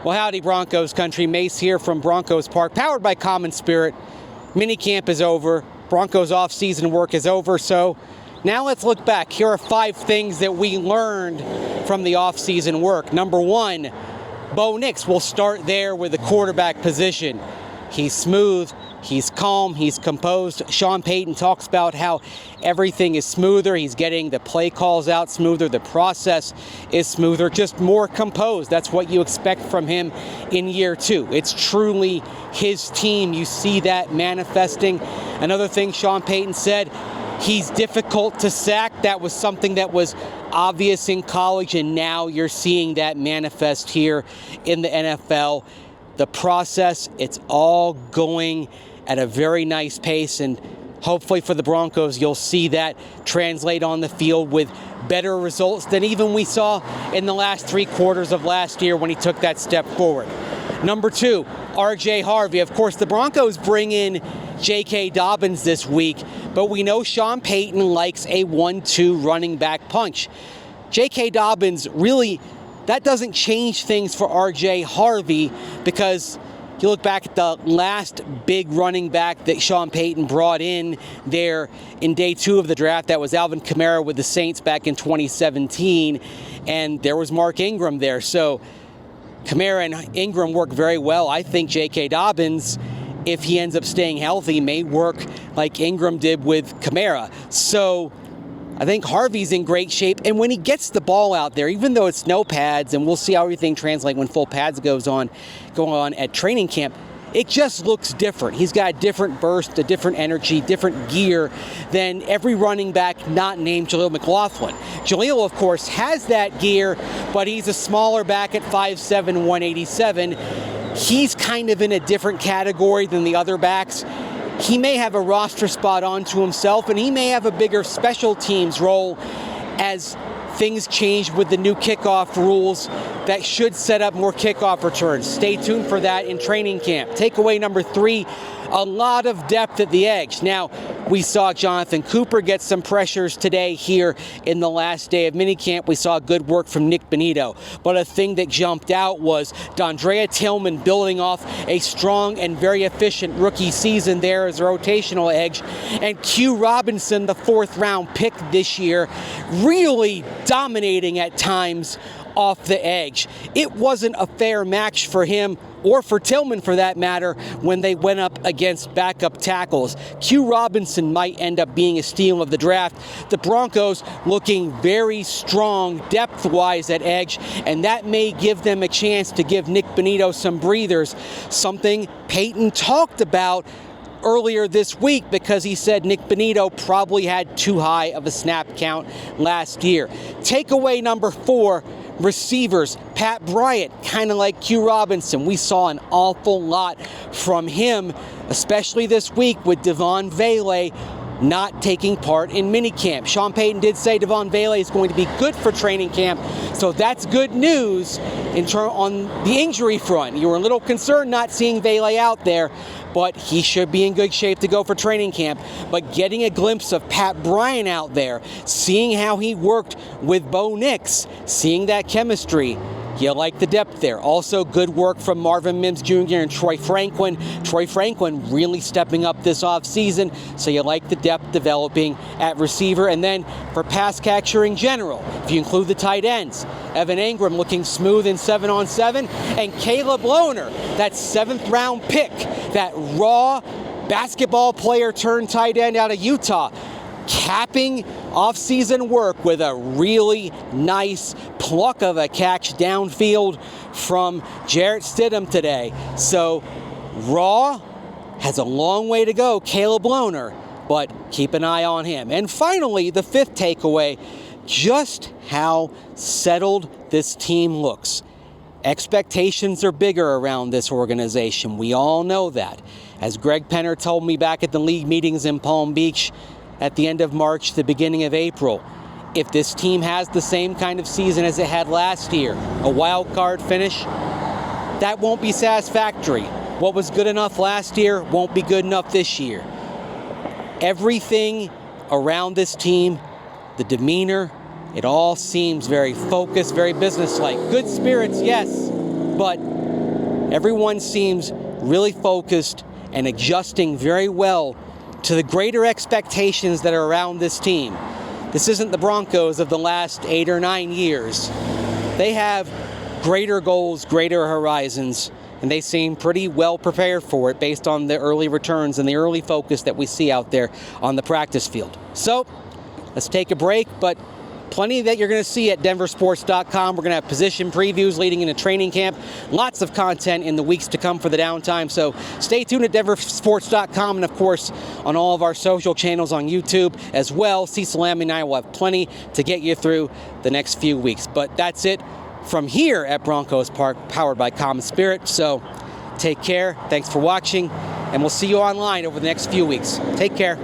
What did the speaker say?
Well, howdy, Broncos country. Mace here from Broncos Park, powered by Common Spirit. Minicamp is over. Broncos off-season work is over. So now let's look back. Here are 5 things that we learned from the off-season work. Number 1, Bo Nix. We'll start there with the quarterback position. He's smooth. He's calm, he's composed. Sean Payton talks about how everything is smoother. He's getting the play calls out smoother. The process is smoother, just more composed. That's what you expect from him in year 2. It's truly his team. You see that manifesting. Another thing Sean Payton said, he's difficult to sack. That was something that was obvious in college, and now you're seeing that manifest here in the NFL. The process, it's all going at a very nice pace, and hopefully for the Broncos, you'll see that translate on the field with better results than even we saw in the last 3 quarters of last year when he took that step forward. Number 2, RJ Harvey. Of course, the Broncos bring in J.K. Dobbins this week, but we know Sean Payton likes a 1-2 running back punch. J.K. Dobbins really, that doesn't change things for RJ Harvey, because you look back at the last big running back that Sean Payton brought in there in day 2 of the draft. That was Alvin Kamara with the Saints back in 2017, and there was Mark Ingram there. So Kamara and Ingram work very well. I think J.K. Dobbins, if he ends up staying healthy, may work like Ingram did with Kamara. So I think Harvey's in great shape, and when he gets the ball out there, even though it's no pads, and we'll see how everything translates when full pads go on at training camp, it just looks different. He's got a different burst, a different energy, different gear than every running back not named Jaleel McLaughlin. Jaleel, of course, has that gear, but he's a smaller back at 5'7", 187. He's kind of in a different category than the other backs. He may have a roster spot onto himself, and he may have a bigger special teams role as things change with the new kickoff rules that should set up more kickoff returns. Stay tuned for that in training camp. Takeaway number 3, a lot of depth at the edge. Now, we saw Jonathan Cooper get some pressures today here in the last day of minicamp. We saw good work from Nick Bonitto. But a thing that jumped out was Dondrea Tillman building off a strong and very efficient rookie season there as a rotational edge. And Q Robinson, the 4th round pick this year, really dominating at times off the edge. It wasn't a fair match for him, or for Tillman for that matter, when they went up against backup tackles. Q Robinson might end up being a steal of the draft. The Broncos looking very strong depth-wise at edge, and that may give them a chance to give Nick Bonitto some breathers, something Payton talked about earlier this week, because he said Nick Bonitto probably had too high of a snap count last year. Takeaway number 4, receivers. Pat Bryant, kind of like Q Robinson. We saw an awful lot from him, especially this week with Devaughn Vele not taking part in minicamp. Sean Payton did say Devaughn Vele is going to be good for training camp, so that's good news on the injury front. You were a little concerned not seeing Vele out there, but he should be in good shape to go for training camp. But getting a glimpse of Pat Bryant out there, seeing how he worked with Bo Nix, seeing that chemistry, you like the depth there. Also, good work from Marvin Mims Jr. and Troy Franklin. Troy Franklin really stepping up this offseason, so you like the depth developing at receiver. And then for pass catcher in general, if you include the tight ends, Evan Engram looking smooth in 7-on-7, and Caleb Lohner, that 7th round pick, that raw basketball player turned tight end out of Utah, capping off-season work with a really nice pluck of a catch downfield from Jarrett Stidham today. So raw has a long way to go, Caleb Lohner, but keep an eye on him. And finally, the 5th takeaway, just how settled this team looks. Expectations are bigger around this organization. We all know that. As Greg Penner told me back at the league meetings in Palm Beach at the end of March, the beginning of April, if this team has the same kind of season as it had last year, a wild card finish, that won't be satisfactory. What was good enough last year won't be good enough this year. Everything around this team, the demeanor, it all seems very focused, very businesslike. Good spirits, yes, but Everyone seems really focused and adjusting very well to the greater expectations that are around this team. This isn't the Broncos of the last 8 or 9 years. They have greater goals, greater horizons, and they seem pretty well prepared for it based on the early returns and the early focus that we see out there on the practice field. So, let's take a break, but plenty that you're going to see at denversports.com. We're going to have position previews leading into training camp. Lots of content in the weeks to come for the downtime. So stay tuned at denversports.com and, of course, on all of our social channels on YouTube as well. Cecil Lamb and I will have plenty to get you through the next few weeks. But that's it from here at Broncos Park, powered by Common Spirit. So take care. Thanks for watching, and we'll see you online over the next few weeks. Take care.